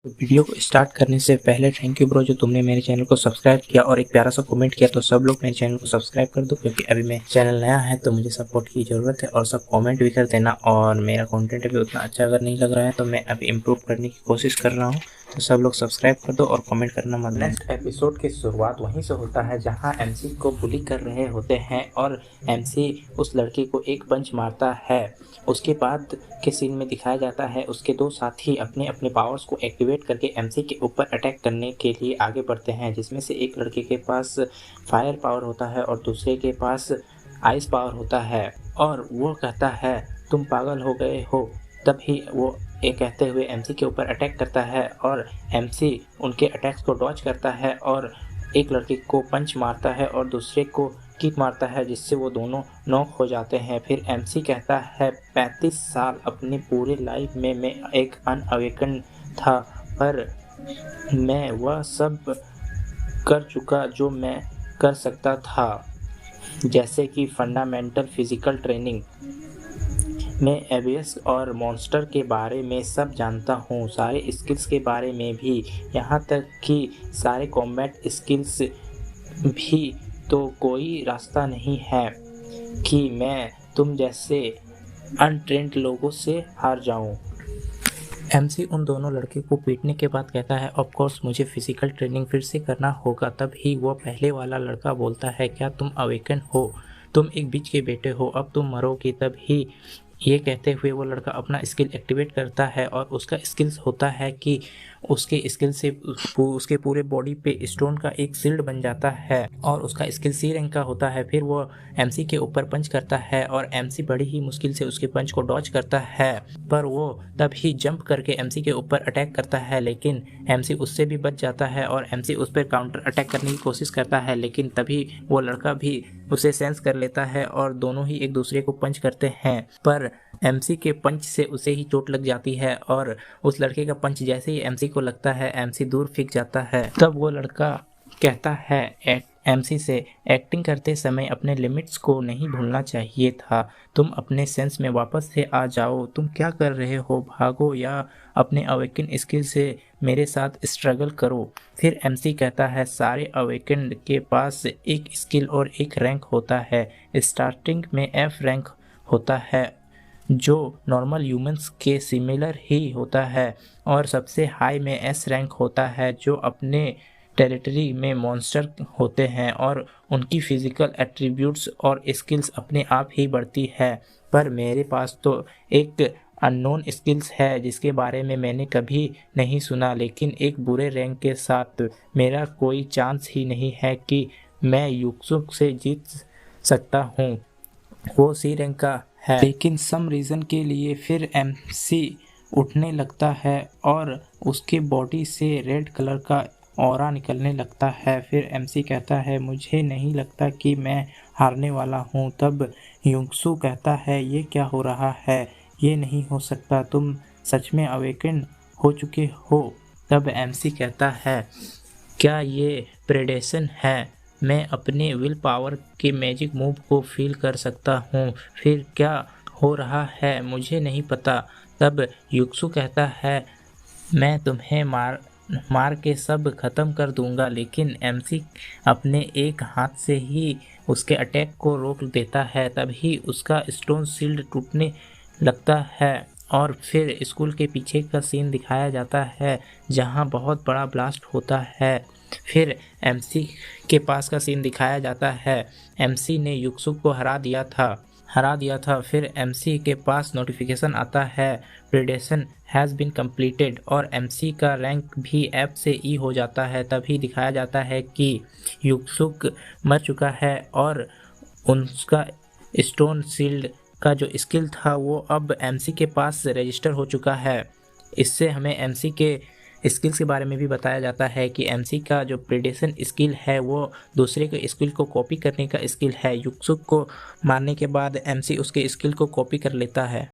तो वीडियो को स्टार्ट करने से पहले थैंक यू ब्रो जो तुमने मेरे चैनल को सब्सक्राइब किया और एक प्यारा सा कमेंट किया। तो सब लोग मेरे चैनल को सब्सक्राइब कर दो क्योंकि अभी मैं चैनल नया है तो मुझे सपोर्ट की ज़रूरत है। और सब कमेंट भी कर देना। और मेरा कंटेंट अभी उतना अच्छा अगर नहीं लग रहा है तो मैं अभी इम्प्रूव करने की कोशिश कर रहा हूँ। तो सब लोग सब्सक्राइब कर दो और कमेंट करना मत भूलना। नेक्स्ट एपिसोड की शुरुआत वहीं से होता है जहाँ एमसी को बुली कर रहे होते हैं और एमसी उस लड़की को एक पंच मारता है। उसके बाद के सीन में दिखाया जाता है उसके दो साथी अपने अपने पावर्स को एक्टिवेट करके एमसी के ऊपर अटैक करने के लिए आगे बढ़ते हैं, जिसमें से एक लड़के के पास फायर पावर होता है और दूसरे के पास आइस पावर होता है। और वो कहता है तुम पागल हो गए हो। तभी वो ये कहते हुए एमसी के ऊपर अटैक करता है और एमसी उनके अटैक्स को डॉज करता है और एक लड़के को पंच मारता है और दूसरे को किक मारता है, जिससे वो दोनों नॉक हो जाते हैं। फिर एमसी कहता है 35 साल अपनी पूरी लाइफ में मैं एक अनअवेकन था, पर मैं वह सब कर चुका जो मैं कर सकता था, जैसे कि फंडामेंटल फिजिकल ट्रेनिंग। मैं एबियस और मॉन्स्टर के बारे में सब जानता हूँ, सारे स्किल्स के बारे में भी, यहाँ तक कि सारे कॉम्बैट स्किल्स भी। तो कोई रास्ता नहीं है कि मैं तुम जैसे अनट्रेंड लोगों से हार जाऊं। एमसी उन दोनों लड़के को पीटने के बाद कहता है ऑफ कोर्स मुझे फिजिकल ट्रेनिंग फिर से करना होगा। तब ही वो पहले वाला लड़का बोलता है क्या तुम अवेकन हो, तुम एक बीच के बेटे हो, अब तुम मरोगे। तब ही ये कहते हुए वो लड़का अपना स्किल एक्टिवेट करता है और उसका स्किल्स होता है कि उसके स्किल से उसके पूरे बॉडी पे स्टोन का एक शील्ड बन जाता है और उसका स्किल सी रैंक का होता है। फिर वो एमसी के ऊपर पंच करता है और एमसी बड़ी ही मुश्किल से उसके पंच को डॉज करता है, पर वो तब ही जंप करके एमसी के ऊपर अटैक करता है, लेकिन एमसी उससे भी बच जाता है और एमसी उस पर काउंटर अटैक करने की कोशिश करता है, लेकिन तभी वो लड़का भी उसे सेंस कर लेता है और दोनों ही एक दूसरे को पंच करते हैं। पर एमसी के पंच से उसे ही चोट लग जाती है और उस लड़के का पंच जैसे ही एमसी को लगता है एमसी दूर फेंक जाता है। तब वो लड़का कहता है एमसी से एक्टिंग करते समय अपने लिमिट्स को नहीं भूलना चाहिए था, तुम अपने सेंस में वापस से आ जाओ, तुम क्या कर रहे हो, भागो या अपने अवेकन स्किल से मेरे साथ स्ट्रगल करो। फिर एमसी कहता है सारे अवेकन के पास एक स्किल और एक रैंक होता है, स्टार्टिंग में एफ रैंक होता है जो नॉर्मल ह्यूमंस के सिमिलर ही होता है और सबसे हाई में एस रैंक होता है जो अपने टेरिटरी में मॉन्स्टर होते हैं और उनकी फिजिकल एट्रीब्यूट्स और स्किल्स अपने आप ही बढ़ती है। पर मेरे पास तो एक अननोन स्किल्स है जिसके बारे में मैंने कभी नहीं सुना, लेकिन एक बुरे रैंक के साथ मेरा कोई चांस ही नहीं है कि मैं युक्सुक से जीत सकता हूँ। वो सी रैंक का है, लेकिन सम रीज़न के लिए फिर एमसी उठने लगता है और उसके बॉडी से रेड कलर का ऑरा निकलने लगता है। फिर एमसी कहता है मुझे नहीं लगता कि मैं हारने वाला हूँ। तब युंगसू कहता है ये क्या हो रहा है, ये नहीं हो सकता, तुम सच में अवेकन हो चुके हो। तब एमसी कहता है क्या ये प्रेडेशन है, मैं अपने विल पावर के मैजिक मूव को फील कर सकता हूँ, फिर क्या हो रहा है मुझे नहीं पता। तब युक्सु कहता है मैं तुम्हें मार के सब खत्म कर दूंगा, लेकिन एमसी अपने एक हाथ से ही उसके अटैक को रोक देता है। तभी उसका स्टोन शील्ड टूटने लगता है और फिर स्कूल के पीछे का सीन दिखाया जाता है जहां बहुत बड़ा ब्लास्ट होता है। फिर एमसी के पास का सीन दिखाया जाता है, एमसी ने युक्सुक को हरा दिया था। फिर एमसी के पास नोटिफिकेशन आता है प्रेडेशन हैज़ बीन कंप्लीटेड और एमसी का रैंक भी एफ से ई हो जाता है। तभी दिखाया जाता है कि युक्सुक मर चुका है और उनका स्टोन शील्ड का जो स्किल था वो अब एमसी के पास रजिस्टर हो चुका है। इससे हमें एमसी के स्किल्स के बारे में भी बताया जाता है कि एमसी का जो प्रेडेशन स्किल है वो दूसरे के स्किल को कॉपी करने का स्किल है। युक्सुक को मारने के बाद एमसी उसके स्किल को कॉपी कर लेता है।